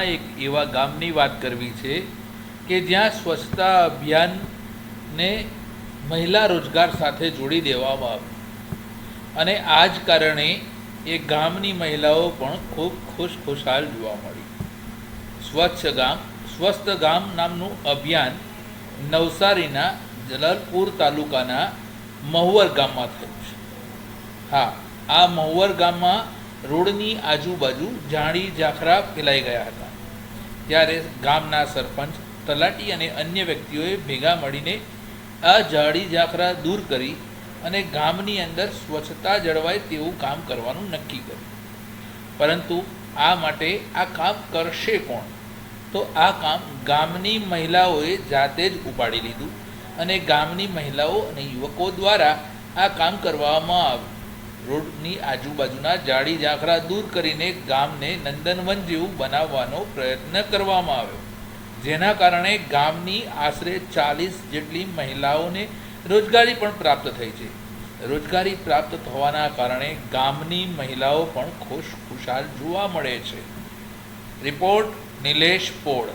એક એવા ગામની વાત કરવી છે કે જ્યાં સ્વચ્છતા અભિયાનને મહિલા રોજગાર સાથે જોડી દેવામાં આવ્યું અને આ જ કારણે એ ગામની મહિલાઓ પણ ખૂબ ખુશખુશાલ જોવા મળી. સ્વસ્થ ગામ નામનું અભિયાન નવસારીના જલાલપુર તાલુકાના મહુવર ગામમાં થયું છે. હા, આ મહુવર ગામમાં રોડની આજુબાજુ ઝાડી ઝાખરા ફેલાઈ ગયા હતા. ત્યારે ગામના સરપંચ, તલાટી અને અન્ય વ્યક્તિઓએ ભેગા મળીને આ ઝાડી ઝાખરા દૂર કરી અને ગામની અંદર સ્વચ્છતા જળવાય તેવું કામ કરવાનું નક્કી કર્યું. પરંતુ આ માટે આ કામ કરશે કોણ? તો આ કામ ગામની મહિલાઓએ જાતે જ ઉપાડી લીધું અને ગામની મહિલાઓ અને યુવકો દ્વારા આ કામ કરવામાં આવ્યું. રોડની આજુબાજુના ઝાડી ઝાખરા દૂર કરીને ગામને નંદનવન જેવું બનાવવાનો પ્રયત્ન કરવામાં આવ્યો, જેના કારણે ગામની આશરે 40 જેટલી મહિલાઓને રોજગારી પણ પ્રાપ્ત થઈ છે. રોજગારી પ્રાપ્ત થવાના કારણે ગામની મહિલાઓ પણ ખુશખુશાલ જોવા મળે છે. રિપોર્ટ નિલેશ પોળ.